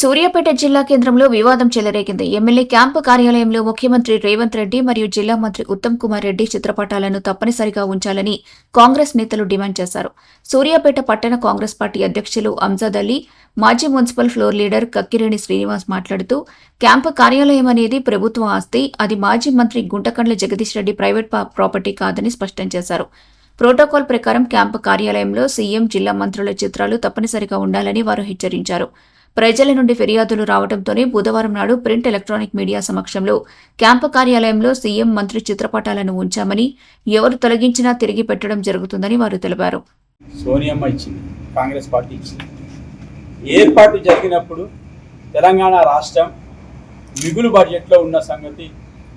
సూర్యాపేట జిల్లా కేంద్రంలో వివాదం చెలరేగింది. ఎమ్మెల్యే క్యాంపు కార్యాలయంలో ముఖ్యమంత్రి రేవంత్ రెడ్డి మరియు జిల్లా మంత్రి ఉత్తమ్ కుమార్ రెడ్డి చిత్రపటాలను తప్పనిసరిగా ఉంచాలని కాంగ్రెస్ నేతలు డిమాండ్ చేశారు. సూర్యాపేట పట్టణ కాంగ్రెస్ పార్టీ అధ్యక్షులు అంజద్ అలీ, మాజీ municipal floor leader Kakkireni Srinivas మాట్లాడుతూ, క్యాంపు కార్యాలయం అనేది ప్రభుత్వ ఆస్తి, అది మాజీ మంత్రి గుంటకండ్ల జగదీష్ రెడ్డి ప్రైవేట్ ప్రాపర్టీ కాదని స్పష్టం చేశారు. ప్రోటోకాల్ ప్రకారం క్యాంపు కార్యాలయంలో సీఎం, జిల్లా మంత్రుల చిత్రాలు తప్పనిసరిగా ఉండాలని వారు హెచ్చరించారు. ప్రజల నుండి ఫిర్యాదులు రావడంతోనే బుధవారం నాడు ప్రింట్ ఎలక్ట్రానిక్ మీడియా సమక్షంలో క్యాంపు కార్యాలయంలో సీఎం, మంత్రి చిత్రపటాలను ఉంచామని, ఎవరు తొలగించినా తిరిగి పెట్టడం జరుగుతుందని వారు తెలిపారు. సోనియమ్మ ఇచ్చింది, కాంగ్రెస్ పార్టీ ఇచ్చింది. ఏర్పాటు జరిగినప్పుడు తెలంగాణ రాష్ట్రం మిగులు బడ్జెట్లో ఉన్న సంగతి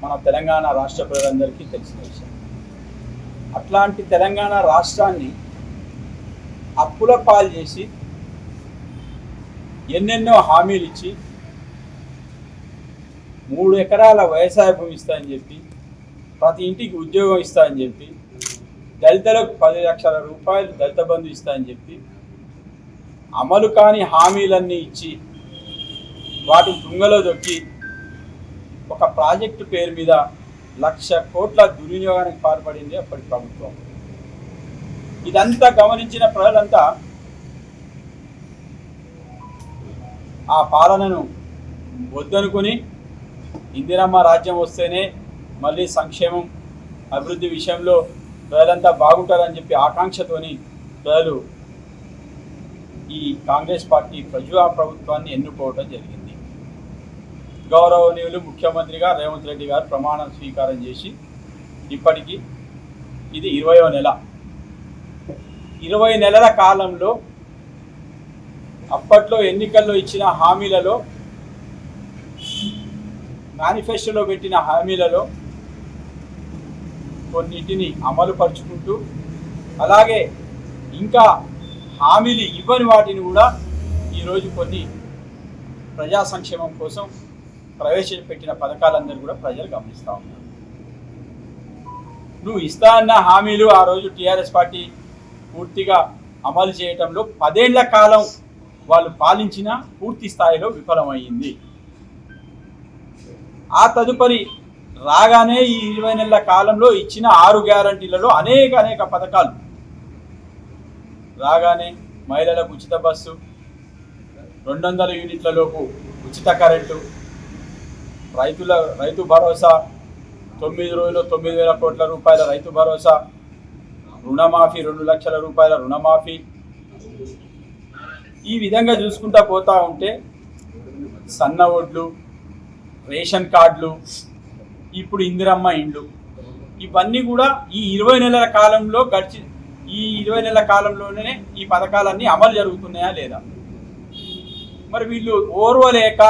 మన తెలంగాణ రాష్ట్ర ప్రజలందరికీ తెలిసిన విషయం. అట్లాంటి తెలంగాణ రాష్ట్రాన్ని అప్పుల పాలు చేసి ఎన్నెన్నో హామీలు ఇచ్చి 3 ఎకరాల వ్యవసాయ భూమి ఇస్తానని చెప్పి, ప్రతి ఇంటికి ఉద్యోగం ఇస్తానని చెప్పి, దళితులకు 10 లక్షల రూపాయలు దళిత బంధు ఇస్తానని చెప్పి, అమలు కాని హామీలన్నీ ఇచ్చి వాటిని తుంగలో దొక్కి ఒక ప్రాజెక్టు పేరు మీద 1,00,000 కోట్ల దుర్వినియోగానికి పాల్పడింది అప్పటి ప్రభుత్వం. ఇదంతా గమనించిన ప్రజలంతా ఆ పాలనను వద్దనుకుని ఇందిరమ్మ రాజ్యం వస్తేనే మళ్ళీ సంక్షేమం, అభివృద్ధి విషయంలో ప్రజలంతా బాగుంటారని చెప్పి ఆకాంక్షతోని ప్రజలు ఈ కాంగ్రెస్ పార్టీ ప్రజా ప్రభుత్వాన్ని ఎన్నుకోవడం జరిగింది. గౌరవనీయులు ముఖ్యమంత్రిగా రేవంత్ రెడ్డి గారు ప్రమాణ స్వీకారం చేసి ఇప్పటికీ ఇది 20వ నెల. 20 నెలల కాలంలో అప్పట్లో ఎన్నికల్లో ఇచ్చిన హామీలలో, మేనిఫెస్టోలో పెట్టిన హామీలలో కొన్నిటిని అమలు పరుచుకుంటూ, అలాగే ఇంకా హామీలు ఇవ్వని వాటిని కూడా ఈరోజు కొన్ని ప్రజా సంక్షేమం కోసం ప్రవేశపెట్టిన పథకాలందరూ కూడా ప్రజలు గమనిస్తూ ఉన్నారు. నువ్వు ఇస్తా అన్న హామీలు ఆ రోజు టీఆర్ఎస్ పార్టీ పూర్తిగా అమలు చేయటంలో 10 ఏళ్ల కాలం వాళ్ళు పాలించిన పూర్తి స్థాయిలో విఫలమైంది. ఆ తదుపరి రాగానే ఈ 20 నెలల కాలంలో ఇచ్చిన 6 గ్యారంటీలలో అనేక పథకాలు రాగానే మహిళలకు ఉచిత బస్సు, 200 యూనిట్లలోపు ఉచిత కరెంటు, రైతు భరోసా, 9 రోజుల్లో 9,000 కోట్ల రూపాయల రైతు భరోసా, రుణమాఫీ, 2 లక్షల రూపాయల రుణమాఫీ. ఈ విధంగా చూసుకుంటా పోతా ఉంటే సన్న ఒడ్లు, రేషన్ కార్డులు, ఇప్పుడు ఇందిరమ్మ ఇండ్లు, ఇవన్నీ కూడా ఈ 20 నెలల కాలంలో ఈ 20 నెలల కాలంలోనే ఈ పథకాలన్నీ అమలు జరుగుతున్నాయా లేదా? మరి వీళ్ళు ఓర్వలేక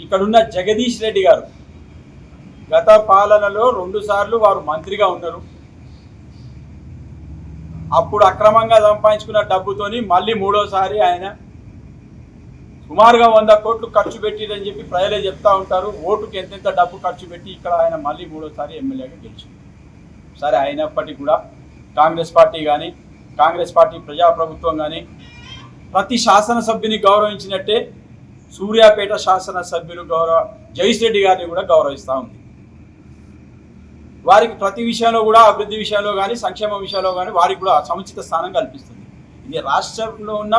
ఇక్కడున్న జగదీష్ రెడ్డి గారు గత పాలనలో 2 సార్లు వారు మంత్రిగా ఉన్నారు. అప్పుడు అక్రమంగా సంపాదించుకున్న డబ్బుతోని మళ్ళీ 3వసారి ఆయన సుమారుగా 100 కోట్లు ఖర్చు పెట్టిరని చెప్పి ప్రజలే చెప్తా ఉంటారు. ఓటుకు ఎంతెంత డబ్బు ఖర్చు పెట్టి ఇక్కడ ఆయన మళ్ళీ 3వసారి ఎమ్మెల్యేగా గెలిచింది. సరే, అయినప్పటికీ కూడా కాంగ్రెస్ పార్టీ కానీ, కాంగ్రెస్ పార్టీ ప్రజాప్రభుత్వం కానీ ప్రతి శాసనసభ్యుని గౌరవించినట్టే సూర్యాపేట శాసనసభ్యులు జగదీష్ రెడ్డి గారిని కూడా గౌరవిస్తూ ఉంది. వారికి ప్రతి విషయంలో కూడా, అభివృద్ధి విషయంలో కానీ, సంక్షేమ విషయంలో కానీ వారికి కూడా సముచిత స్థానం కల్పిస్తుంది. ఇది రాష్ట్రంలో ఉన్న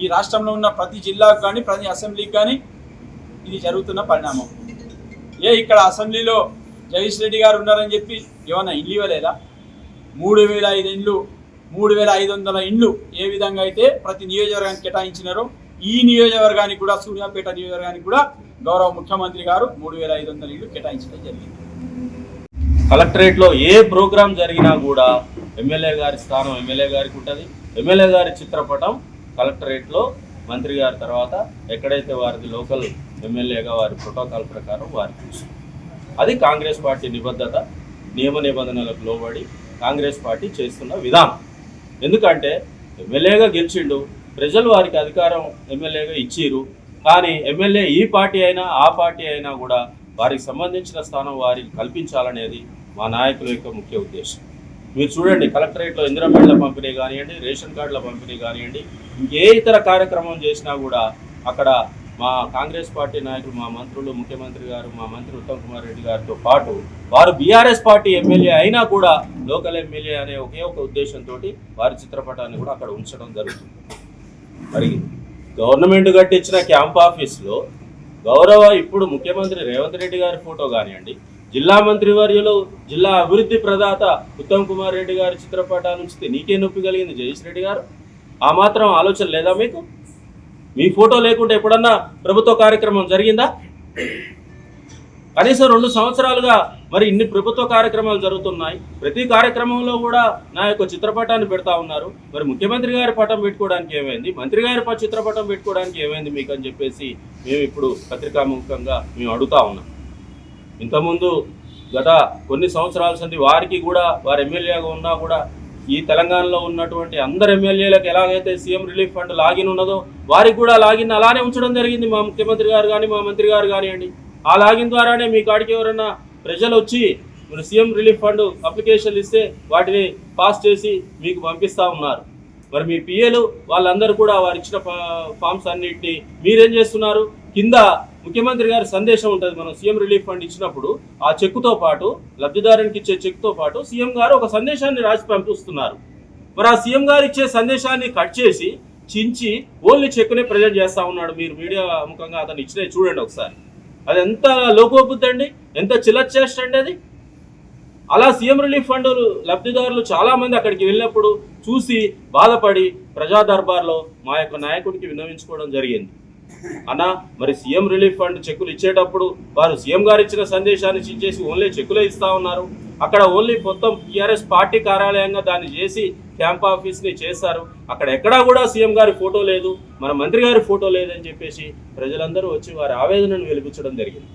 ఈ రాష్ట్రంలో ఉన్న ప్రతి జిల్లాకు కానీ, ప్రతి అసెంబ్లీకి కానీ ఇది జరుగుతున్న పరిణామం. ఇక్కడ అసెంబ్లీలో జగదీష్ రెడ్డి గారు ఉన్నారని చెప్పి ఏమన్నా ఇల్లు ఇవ్వలేదా? 3,005 ఇండ్లు, 3,500 ఇండ్లు ఏ విధంగా అయితే ప్రతి నియోజకవర్గానికి కేటాయించినారో, ఈ నియోజకవర్గానికి కూడా, సూర్యాపేట నియోజకవర్గానికి కూడా గౌరవ ముఖ్యమంత్రి గారు 3,500 ఇండ్లు కేటాయించడం జరిగింది. కలెక్టరేట్లో ఏ ప్రోగ్రాం జరిగినా కూడా ఎమ్మెల్యే గారి స్థానం ఎమ్మెల్యే గారికి ఉంటుంది. ఎమ్మెల్యే గారి చిత్రపటం కలెక్టరేట్లో మంత్రి గారి తర్వాత ఎక్కడైతే వారిది లోకల్ ఎమ్మెల్యేగా వారి ప్రోటోకాల్ ప్రకారం వారికి చూస్తుంది. అది కాంగ్రెస్ పార్టీ నిబద్ధత, నియమ నిబంధనలకు లోబడి కాంగ్రెస్ పార్టీ చేస్తున్న విధానం. ఎందుకంటే ఎమ్మెల్యేగా గెలిచిండు, ప్రజలు వారికి అధికారం ఎమ్మెల్యేగా ఇచ్చిరు. కానీ ఎమ్మెల్యే ఈ పార్టీ అయినా ఆ పార్టీ అయినా కూడా వారికి సంబంధించిన స్థానం వారికి కల్పించాలనేది మా నాయకుల యొక్క ముఖ్య ఉద్దేశం. మీరు చూడండి, కలెక్టరేట్లో ఇందిరామిళ్ల పంపిణీ కానివ్వండి, రేషన్ కార్డుల పంపిణీ కానివ్వండి, ఇంకే ఇతర కార్యక్రమం చేసినా కూడా అక్కడ మా కాంగ్రెస్ పార్టీ నాయకులు, మా మంత్రులు, ముఖ్యమంత్రి గారు, మా మంత్రి ఉత్తమ్ కుమార్ రెడ్డి గారితో పాటు వారు బీఆర్ఎస్ పార్టీ ఎమ్మెల్యే అయినా కూడా లోకల్ ఎమ్మెల్యే అనే ఒకే ఒక ఉద్దేశంతో వారి చిత్రపటాన్ని కూడా అక్కడ ఉంచడం జరుగుతుంది. మరి గవర్నమెంట్ కట్టించిన క్యాంప్ ఆఫీస్లో ఇప్పుడు ముఖ్యమంత్రి రేవంత్ రెడ్డి గారి ఫోటో కానివ్వండి, జిల్లా మంత్రివర్యులు, జిల్లా అభివృద్ధి ప్రదాత ఉత్తమ్ కుమార్ రెడ్డి గారి చిత్రపటాన్ని ఉంచితే నీకే నొప్పి కలిగింది జగదీష్ రెడ్డి గారు? ఆ మాత్రం ఆలోచన లేదా మీకు? మీ ఫోటో లేకుంటే ఎప్పుడన్నా ప్రభుత్వ కార్యక్రమం జరిగిందా? కనీసం 2 సంవత్సరాలుగా మరి ఇన్ని ప్రభుత్వ కార్యక్రమాలు జరుగుతున్నాయి. ప్రతి కార్యక్రమంలో కూడా నా యొక్క చిత్రపటాన్ని పెడతా ఉన్నారు. మరి ముఖ్యమంత్రి గారి పటం పెట్టుకోవడానికి ఏమైంది, మంత్రి గారి చిత్రపటం పెట్టుకోవడానికి ఏమైంది మీకు అని చెప్పేసి మేము ఇప్పుడు పత్రికాముఖంగా మేము అడుగుతా ఉన్నాం. ఇంతకుముందు గత కొన్ని సంవత్సరాల సంది వారికి కూడా, వారు ఎమ్మెల్యేగా ఉన్నా కూడా, ఈ తెలంగాణలో ఉన్నటువంటి అందరు ఎమ్మెల్యేలకు ఎలాగైతే సీఎం రిలీఫ్ ఫండ్ లాగిన్ ఉన్నదో వారికి కూడా లాగిన్ అలానే ఉంచడం జరిగింది. మా ముఖ్యమంత్రి గారు కానీ, మా మంత్రి గారు కానివ్వండి, ఆ లాగిన్ ద్వారానే మీ కాడికి ఎవరైనా ప్రజలు వచ్చి మీరు సీఎం రిలీఫ్ ఫండ్ అప్లికేషన్లు ఇస్తే వాటిని పాస్ చేసి మీకు పంపిస్తూ ఉన్నారు. మరి మీ పిఏలు వాళ్ళందరూ కూడా వారు ఇచ్చిన ఫామ్స్ అన్నింటినీ మీరేం చేస్తున్నారు? కింద ముఖ్యమంత్రి గారి సందేశం ఉంటుంది. మనం సీఎం రిలీఫ్ ఫండ్ ఇచ్చినప్పుడు ఆ చెక్కుతో పాటు, లబ్ధిదారునికి ఇచ్చే చెక్తో పాటు సీఎం గారు ఒక సందేశాన్ని రాసి పంపిస్తున్నారు. మరి ఆ సీఎం గారు ఇచ్చే సందేశాన్ని కట్ చేసి చించి ఓన్లీ చెక్కునే ప్రజెంట్ చేస్తూ ఉన్నాడు. మీరు మీడియా ముఖంగా అతను ఇచ్చినవి చూడండి ఒకసారి. అది ఎంత లోకోబుద్ధి అండి, ఎంత చిల్లచేష్ట అండి అది. అలా సీఎం రిలీఫ్ ఫండ్ లబ్ధిదారులు చాలామంది అక్కడికి వెళ్ళినప్పుడు చూసి బాధపడి ప్రజా దర్బార్లో మా యొక్క నాయకుడికి విన్నవించుకోవడం జరిగింది. అన్నా, మరి సీఎం రిలీఫ్ ఫండ్ చెక్కులు ఇచ్చేటప్పుడు వారు సీఎం గారు ఇచ్చిన సందేశాన్ని ఇచ్చేసి ఓన్లీ చెక్కులే ఇస్తా ఉన్నారు. అక్కడ ఓన్లీ మొత్తం టీఆర్ఎస్ పార్టీ కార్యాలయంగా దాన్ని చేసి క్యాంప్ ఆఫీస్ని చేస్తారు. అక్కడ ఎక్కడా కూడా సీఎం గారి ఫోటో లేదు, మన మంత్రి గారి ఫోటో లేదని చెప్పేసి ప్రజలందరూ వచ్చి వారి ఆవేదనను వెలిపించడం జరిగింది.